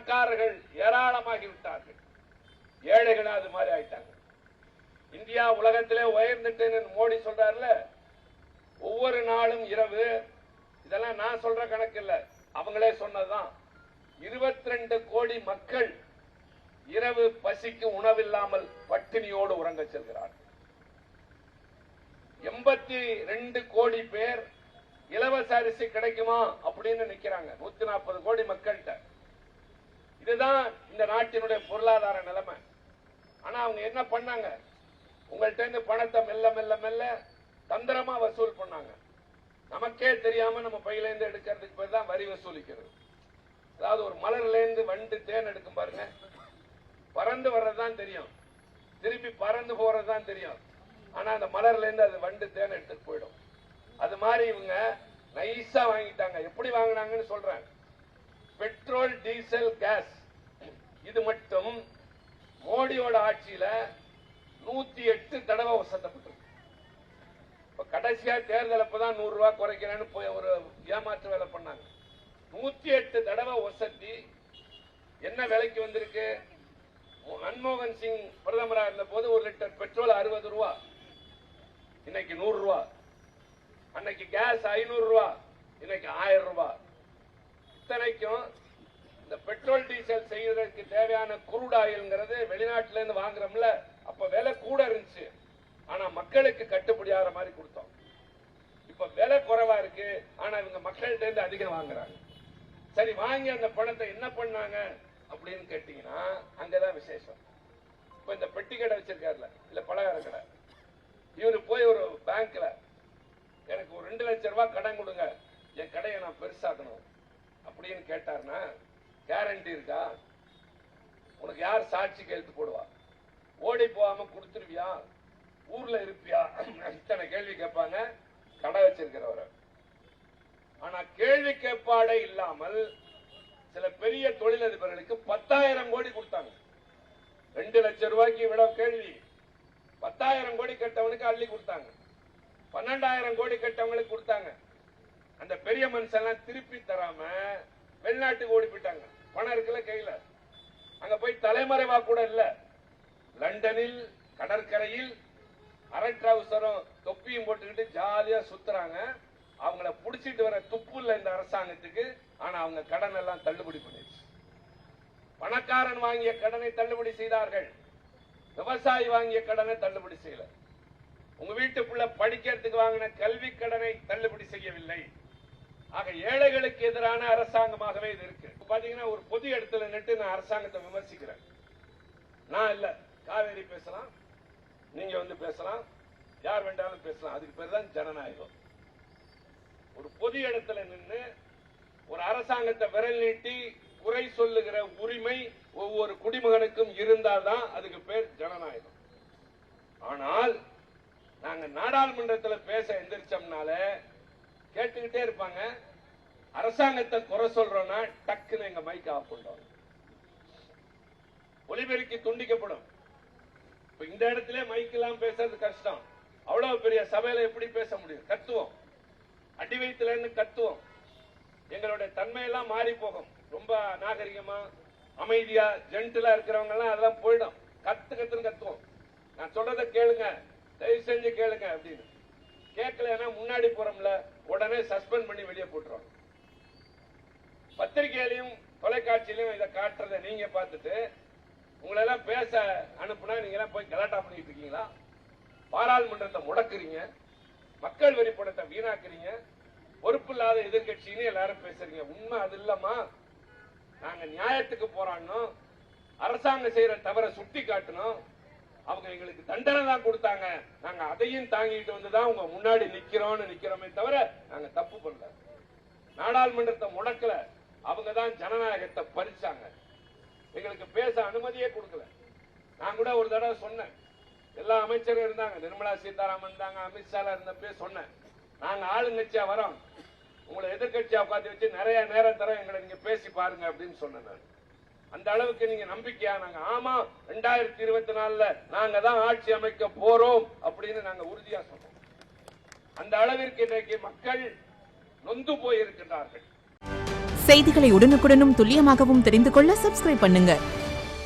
பணக்காரர்கள் ஏராளமாகி விட்டார்கள், ஏழைகள் அது மாதிரி ஆயிட்டாங்க. இந்தியா உலகத்திலே உயர்ந்துட்டு மோடி சொல்றாருல, ஒவ்வொரு நாளும் இரவு, இதெல்லாம் நான் சொல்ற கணக்கு இல்ல, அவங்களே சொன்னதுதான், 22 கோடி மக்கள் இரவு பசிக்கு உணவில்லாமல் பட்டினியோடு உறங்க செல்கிறார்கள். 82 கோடி பேர் இலவச அரிசி கிடைக்குமா அப்படின்னு நிக்கிறாங்க 140 கோடி மக்கள்கிட்ட. இதுதான் இந்த நாட்டினுடைய பொருளாதார நிலைமை. ஆனா அவங்க என்ன பண்ணாங்க, உங்கள்கிட்ட இருந்து பணத்தை மெல்ல மெல்ல மெல்ல தந்திரமா வசூல் பண்ணாங்க. நமக்கே தெரியாம நம்ம பையில இருந்து எடுக்கிறதுக்கு பேர் தான் வரி வசூலிக்கிறது. அதாவது ஒரு மலர்ல இருந்து வண்டு தேன் எடுக்கும் பாருங்க, பறந்து வர்றதுதான் தெரியும், திருப்பி பறந்து போறதுதான் தெரியும். ஆனா அந்த மலர்ல இருந்து அது வண்டு தேன் எடுத்துட்டு போயிடும். அது மாதிரி இவங்க நைஸா வாங்கிட்டாங்க. எப்படி வாங்கினாங்கன்னு சொல்றேன். பெட்ரோல், டீசல், கேஸ் இது மட்டும் மோடியோட ஆட்சியில 108 தடவை வசத்தப்பட்டிருக்கு. இப்ப கடைசியா தேர்தல் அப்பதான் 100 ரூபாய் குறைக்கிறேன்னு போய் ஒரு ஏமாற்று வேலை பண்ணாங்க. 108 தடவை வசதி என்ன விலைக்கு வந்திருக்கு? மன்மோகன் சிங் பிரதமரா இருந்த போது 1 லிட்டர் பெட்ரோல் 60 ரூபா, இன்னைக்கு 100 ரூபா. அன்னைக்கு கேஸ் 500 ரூபா, இன்னைக்கு 1000 ரூபா. இத்தனைக்கும் இந்த பெட்ரோல் டீசல் செய்யறதுக்கு தேவையான குரூட் ஆயில்ங்கிறது வெளிநாட்டில இருந்து வாங்குறோம்ல, அப்ப விலை கூட இருந்துச்சு. ஆனா மக்களுக்கு கட்டுப்படி ஆகிற மாதிரி கொடுத்தோம். இப்ப விலை குறைவா இருக்கு, ஆனா இவங்க மக்கள்கிட்ட இருந்து அதிகம் வாங்குறாங்க. சரி, வாங்கி அந்த பணத்தை என்ன பண்ணாங்க அப்படின்னு கேட்டீங்கன்னா அங்கதான் விசேஷம். இப்ப இந்த பெட்டி கடை வச்சிருக்காருல, இல்ல பலகார கடை, இவரு போய் ஒரு பேங்க்ல எனக்கு ஒரு 2 லட்சம் ரூபாய் கடன் கொடுங்க, என் கடையை நான் பெருசாக்கணும் அப்படின்னு கேட்டார்னா கேரண்டி இருக்கா? உனக்கு யார் சாட்சி கையெழுத்து போடுவா? ஓடி போகாம கொடுத்துருவியா? ஊர்ல இருப்பியா? இத்தனை கேள்வி கேட்பாங்க கடை வச்சிருக்கிறவரை. ஆனா கேள்வி கேட்பாடே இல்லாமல் சில பெரிய தொழிலதிபர்களுக்கு 10,000 கோடி கொடுத்தாங்க. 2 லட்சம் ரூபாய்க்கு விட கேள்வி 10,000 கோடி கட்டவனுக்கு அள்ளி கொடுத்தாங்க. 12,000 கோடி கட்டவங்களுக்கு கொடுத்தாங்க. அந்த பெரிய மனுஷன் திருப்பி தராம வெளிநாட்டுக்கு ஓடி போயிட்டாங்க. பணம் இருக்குல்ல கையில, அங்க போய் தலைமறைவா கூட இல்ல, லண்டனில் கடற்கரையில் அரை ட்ரவுசரும் தொப்பியும் போட்டுக்கிட்டு ஜாலியா சுத்துறாங்க. அவங்கள புடிச்சிட்டு வர துப்பு இல்ல இந்த அரசாங்கத்துக்கு. ஆனா அவங்க கடன் எல்லாம் தள்ளுபடி பண்ணிடுச்சு. பணக்காரன் வாங்கிய கடனை தள்ளுபடி செய்தார்கள், விவசாயி வாங்கிய கடனை தள்ளுபடி செய்யல. உங்க வீட்டுக்குள்ள படிக்கிறதுக்கு வாங்கின கல்வி கடனை தள்ளுபடி செய்யவில்லை. ஆக ஏழைகளுக்கு எதிரான அரசாங்கமாகவே இது இருக்கு. பாத்தீங்கன்னா ஒரு பொது இடத்துல நின்று நான் அரசாங்கத்தை விமர்சிக்கிறேன். நான் இல்ல, காவேரி பேசலாம், நீங்க வந்து பேசலாம், யார் வேண்டாலும் பேசலாம். அதுக்கு பேர் தான் ஜனநாயகம். ஒரு பொது இடத்துல நின்று ஒரு அரசாங்கத்தை விரல் நீட்டி குறை சொல்லுகிற உரிமை ஒவ்வொரு குடிமகனுக்கும் இருந்தால்தான் அதுக்கு பேர் ஜனநாயகம். ஆனால் நாங்க நாடாளுமன்றத்தில் பேச எந்திரிச்சோம்னால கேட்டுக்கிட்டே இருப்பாங்க. அரசாங்கத்தை குறை சொல்றோம்னா டக்குன்னு எங்க மைக் ஆஃப் பண்றோம், ஒலிபெருக்கி துண்டிக்கப்படும். இந்த இடத்துல மைக் எல்லாம் பேசுறது கஷ்டம். அவ்வளவு பெரிய சபையில எப்படி பேச முடியும்? கத்துவோம், அடி வயிற்றுல இருந்து கத்துவோம். எங்களுடைய தன்மையெல்லாம் மாறி போகும். ரொம்ப நாகரிகமா அமைதியா ஜென்டிலா இருக்கிறவங்க எல்லாம் அதெல்லாம் போயிடும். கத்துன்னு கத்துவோம். நான் சொல்றதை கேளுங்க, தயவு செஞ்சு கேளுங்க அப்படின்னு. கேட்கலன்னா முன்னாடி போறோம்ல, உடனே சஸ்பெண்ட் பண்ணி வெளியே போட்டுருவாங்க. பத்திரிகையிலையும் தொலைக்காட்சியிலையும் இதை காட்டுறதை நீங்க பார்த்துட்டு உங்களை எல்லாம் பேச அனுப்புனா நீங்க எல்லாம் போய் கலாட்டா பண்ணிட்டு இருக்கீங்களா? பாராளுமன்றத்தை முடக்குறீங்க, மக்கள் வரி பணத்தை வீணாக்குறீங்க, பொறுப்பு இல்லாத எதிர்கட்சின்னு எல்லாரும் பேசுறீங்க. உண்மை அது இல்லமா? நாங்க நியாயத்துக்கு போராடணும், அரசாங்கம் செய்யற தவறை சுட்டி காட்டணும். அவங்க எங்களுக்கு தண்டனை தான் கொடுத்தாங்க, நாங்க அதையும் தாங்கிட்டு வந்துதான் உங்க முன்னாடி நிக்கிறோமே தவிர நாங்க தப்பு பண்ணல. நாடாளுமன்றத்தை முடக்கல, அவங்க தான் ஜனநாயகத்தை பறிச்சாங்க. எங்களுக்கு பேச அனுமதியே கொடுக்கல. நான் கூட ஒரு தடவை சொன்னேன், எல்லா அமைச்சரும் இருந்தாங்க, நிர்மலா சீதாராமன் இருந்தாங்க, அமித்ஷா இருந்தப்பே சொன்னேன், நாங்க ஆளுங்கட்சியா வரோம், உங்களை எதிர்கட்சியா உட்காந்து வச்சு நிறைய நேரம் தரோம், எங்களை நீங்க பேசி பாருங்க அப்படின்னு சொன்னேன். நான் அந்த அளவுக்கு நீங்க நம்பிக்கையா? நாங்க ஆமா 2024 நாங்க தான் ஆட்சி அமைக்க போறோம் அப்படின்னு நாங்க உறுதியா சொன்னோம். அந்த அளவிற்கு இன்றைக்கு மக்கள் நொந்து போயிருக்கின்றார்கள். செய்திகளை உடனுக்குடனும் துல்லியமாகவும் தெரிந்து கொள்ள சப்ஸ்கிரைப் பண்ணுங்க.